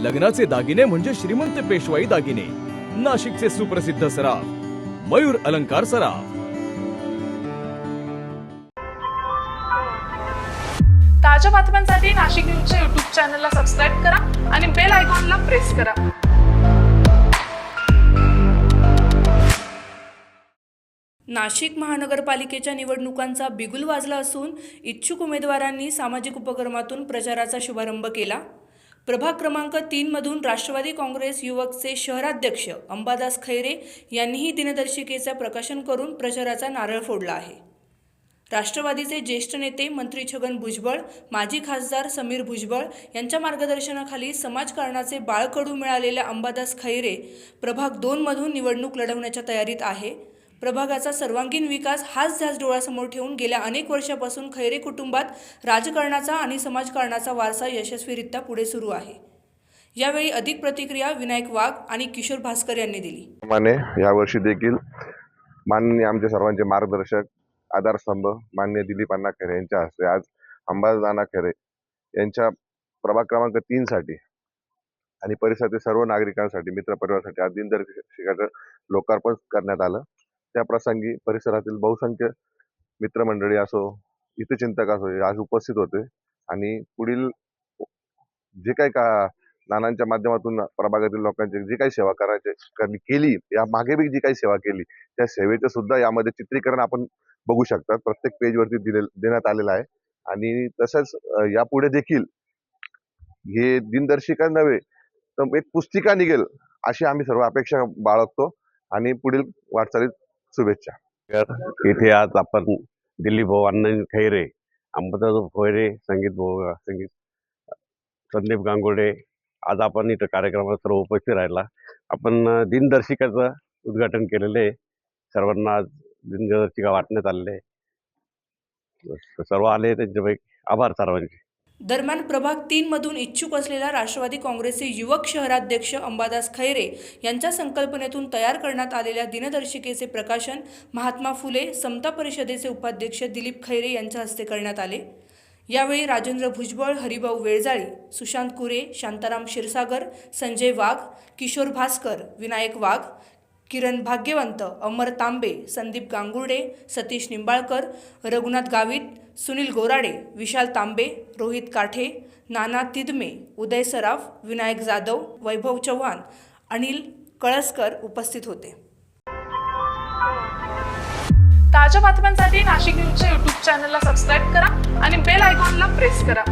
लग्नाचे दागिने म्हणजे श्रीमंत पेशवाई दागिने, नाशिकचे सुप्रसिद्ध सराफ मयूर अलंकार सराफ। ताज्या बातम्यांसाठी नाशिक न्यूजच्या YouTube चॅनलला सबस्क्राईब करा आणि बेल आयकॉनला प्रेस करा। नाशिक महानगरपालिकेच्या निवडणुकांचा बिगुल वाजला असून इच्छुक उमेदवारांनी सामाजिक उपक्रमातून प्रचाराचा शुभारंभ केला। प्रभाग क्रमांक 3 मधून राष्ट्रवादी काँग्रेस युवकचे शहराध्यक्ष अंबादास खैरे यांनीही दिनदर्शिकेचे प्रकाशन करून प्रचाराचा नारळ फोडला आहे। राष्ट्रवादीचे ज्येष्ठ नेते मंत्री छगन भुजबळ, माजी खासदार समीर भुजबळ यांच्या मार्गदर्शनाखाली समाजकारणाचे बाळकडू मिळालेल्या अंबादास खैरे प्रभाग 2 मधून निवडणूक लढवण्याच्या तयारीत आहे। प्रभागाचा सर्वांगीण विकास हाच ध्यास डोळ्यासमोर ठेवून गेल्या अनेक वर्षापासून खैरे कुटुंबात राजकारणाचा आणि समाजकारणाचा वारसा यशस्वीरित्या पुढे सुरू आहे। यावेळी अधिक प्रतिक्रिया विनायक वाघ आणि किशोर भास्कर यांनी दिली। यावर्षी देखील माननीय आमचे सर्वांचे मार्गदर्शक आधारस्तंभ माननीय दिलीप अण्णा खैरे यांच्या हस्ते आज अंबादास खैरे यांच्या प्रभाग क्रमांक 3 साठी आणि परिसरातील सर्व नागरिकांसाठी मित्र परिवारासाठी आज दिनदर्शिकेचं लोकार्पण करण्यात आलं। त्या प्रसंगी परिसरातील बहुसंख्य मित्रमंडळी असो, हितचिंतक असो आज उपस्थित होते आणि पुढील जे काही नानांच्या माध्यमातून प्रभागातील लोकांची जी काही सेवा केली या मागे बी जी काही सेवा केली त्या सेवेचं सुद्धा यामध्ये चित्रीकरण आपण बघू शकतात। प्रत्येक पेजवरती देण्यात आलेलं आहे आणि तसंच यापुढे देखील हे दिनदर्शिका नव्हे तर एक पुस्तिका निघेल अशी आम्ही सर्व अपेक्षा बाळगतो आणि पुढील वाटचालीत शुभेच्छा। इथे आज आपण दिलीप भाऊ अण्णा खैरे, अंबादास खैरे, संगीत संदीप गांगुर्डे आज आपण इथं कार्यक्रमात सर्व उपस्थित राहिला। आपण दिनदर्शिकाचं उद्घाटन केलेलं आहे। सर्वांना आज दिनदर्शिका वाटण्यात आलेले आहे। सर्व आले त्यांच्यापैकी आभार सर्वांचे। दरम्यान प्रभाग 3 मधून इच्छुक असलेला राष्ट्रवादी काँग्रेसचे युवक शहराध्यक्ष अंबादास खैरे यांच्या संकल्पनेतून तयार करण्यात आलेल्या दिनदर्शिकेचे प्रकाशन महात्मा फुले समता परिषदेचे उपाध्यक्ष दिलीप खैरे यांच्या हस्ते करण्यात आले। यावेळी राजेंद्र भुजबळ, हरिभाऊ वेळजाळी, सुशांत कुरे, शांताराम क्षीरसागर, संजय वाघ, किशोर भास्कर, विनायक वाघ, किरण भाग्यवंत, अमर तांबे, संदीप गांगुर्डे, सतीश निंबाळकर, रघुनाथ गावित, सुनील गोराडे, विशाल तांबे, रोहित काठे, नाना तिदमे, उदय सराफ, विनायक जाधव, वैभव चव्हाण, अनिल कळसकर उपस्थित होते। ताज्या बातम्यांसाठी नाशिक न्यूजच्या YouTube चॅनलला सबस्क्राईब करा आणि बेल आयकॉनला प्रेस करा।